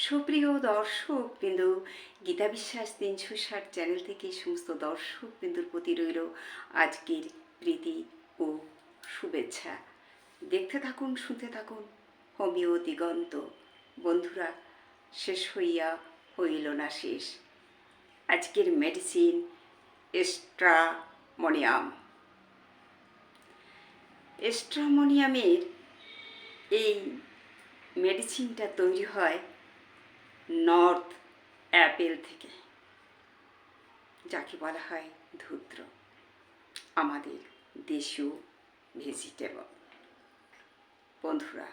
সুপ্রিয় দর্শক বিন্দু, গীতা বিশ্বাস ৩৬০ চ্যানেল থেকে সমস্ত দর্শক বিন্দুর প্রতি রইল আজকের প্রীতি ও শুভেচ্ছা। দেখতে থাকুন, শুনতে থাকুন হোমিও দিগন্ত। বন্ধুরা, শেষ হইয়া হইল না শেষ। আজকের মেডিসিন স্ট্রামোনিয়াম। স্ট্রামোনিয়ামের এই মেডিসিনটা তৈরি হয় নর্থ অ্যাপেল থেকে, যাকে বলা হয় ধূত্র, আমাদের দেশীয় ভেজিটেবল। বন্ধুরা,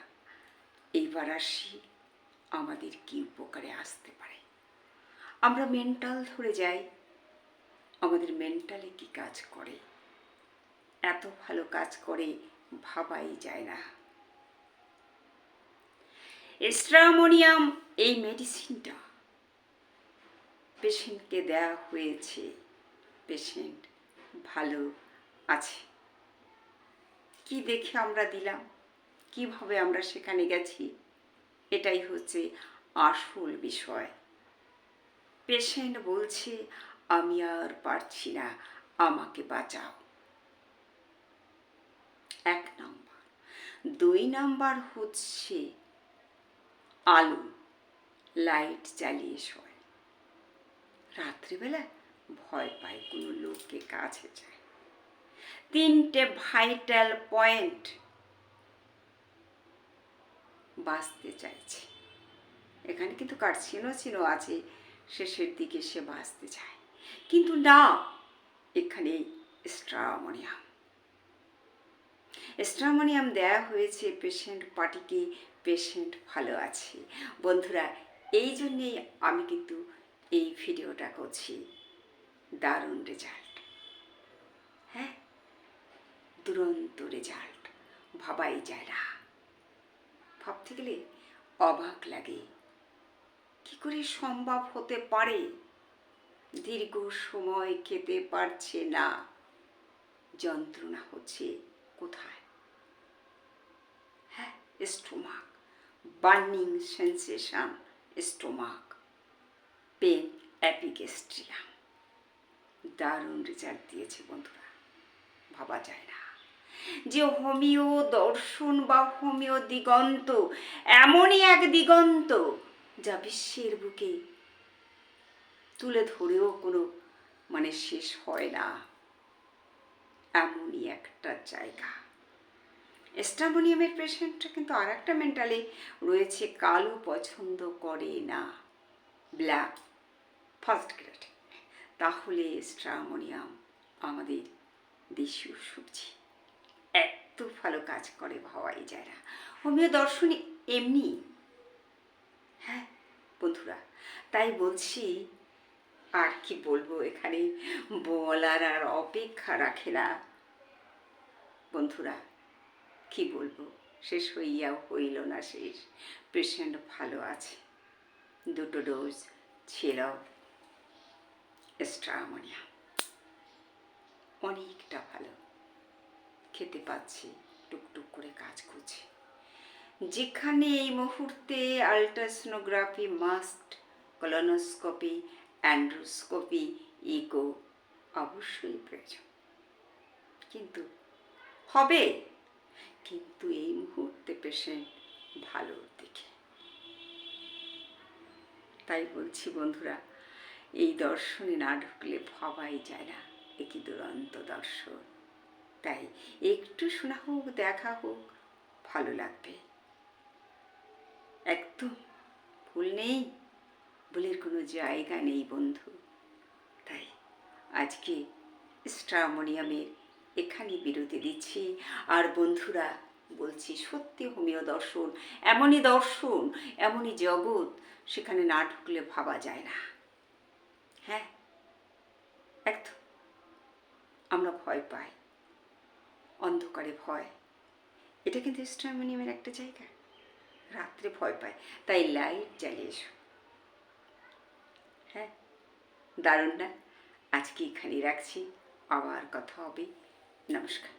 এইবার আসি আমাদের কি উপকারে আসতে পারে। আমরা মেন্টাল ধরে যাই, আমাদের মেন্টালে কি কাজ করে, এত ভালো কাজ করে ভাবাই যায় না। স্ট্রামোনিয়াম এই মেডিসিনটা পেশেন্টকে দেওয়া হয়েছে, পেশেন্ট ভালো আছে। কি দেখে আমরা দিলাম, কিভাবে আমরা সেখানে গেছি, এটাই হচ্ছে আসল বিষয়। পেশেন্ট বলছে, আমি আর পারছি না, আমাকে বাঁচাও। 1 নাম্বার। 2 নাম্বার হচ্ছে আলো, লাইট জ্বালিয়ে শোয়। রাত্রিবেলা ভয় পায় কোনো লোককে কাছে যায়। 3টে ভাইটাল পয়েন্ট বাঁচতে চাইছে। এখানে কিন্তু কার্সিনো আছে, শেষের দিকে সে বাঁচতে চায়, কিন্তু না, এখানে স্ট্রামোনিয়াম দেয়া হয়েছে পেশেন্ট পার্টিকে, পেশেন্ট ভালো আছে। বন্ধুরা, এই জন্যেই আমি কিন্তু এই ভিডিওটা করছি। দারুণ রেজাল্ট, হ্যাঁ, দুরন্ত রেজাল্ট, ভাবাই যায় না। ভাবতে গেলে অবাক লাগে, কি করে সম্ভব হতে পারে। দীর্ঘ সময় খেতে পারছে না, যন্ত্রণা হচ্ছে কোথায়? হ্যাঁ, stomach, burning sensation, stomach pain, epigastria. দারুণ রেজাল্ট দিয়েছে বন্ধুরা, ভাবা যায় না যে হোমিও দর্শন বা হোমিও দিগন্ত এমনই এক দিগন্ত যা বিশ্বের বুকে তুলে ধরেও কোনো শেষ হয় না, এমনই একটা জায়গা। স্ট্রামোনিয়ামের পেশেন্টটা কিন্তু আর একটা মেন্টালি রয়েছে, কালো পছন্দ করে না, ব্ল্যাক ফার্স্ট গ্রেড। তাহলে স্ট্রামোনিয়াম আমাদের দেশীয় সবজি, এত ভালো কাজ করে ভাবাই যায় না। হোমিও দর্শন এমনি, হ্যাঁ বন্ধুরা, তাই বলছি, আর কি বলবো, এখানে বলার আর অপেক্ষা রাখে না। বন্ধুরা, কি বলবো, শেষ হইয়াও হইল না শেষ। পেশেন্ট ভালো আছে, 2টো ডোজ ছিল স্ট্রামোনিয়াম, অনেকটা ভালো খেতে পাচ্ছি, টুকটুক করে কাজ করছে। যেখানে এই মুহূর্তে আল্ট্রাসোনোগ্রাফি মাস্ট, কলোনোস্কোপি, অ্যান্ড্রোস্কোপি, ইকো অবশ্যই প্রয়োজন, কিন্তু হবে, কিন্তু এই মুহূর্তে পেশেন্ট ভালো দেখে। তাই বলছি বন্ধুরা, এই দর্শনে না ঢুকলে ভাবাই যায় না, একই দুরন্ত দর্শন। তাই একটু শোনা হোক, দেখা হোক, ভালো লাগবে। একদম ভুল নেই, ভুলের কোনো জায়গা নেই বন্ধু। তাই আজকে স্ট্রামোনিয়ামের এখানে বিরতি দিচ্ছি। আর বন্ধুরা, বলছি, সত্যি হোমিও দর্শন এমনই দর্শন, এমনই জগৎ, সেখানে না ঢুকলে ভাবা যায় না। হ্যাঁ, একদম আমরা ভয় পাই, অন্ধকারে ভয়, এটা কিন্তু স্ট্রামোনিয়ামের একটা জায়গা। রাত্রে ভয় পায়, তাই লাইট জ্বালিয়ে এসো। হ্যাঁ, দারুণ না? আজকে এখানেই রাখছি, আবার কথা হবে। নমস্কার।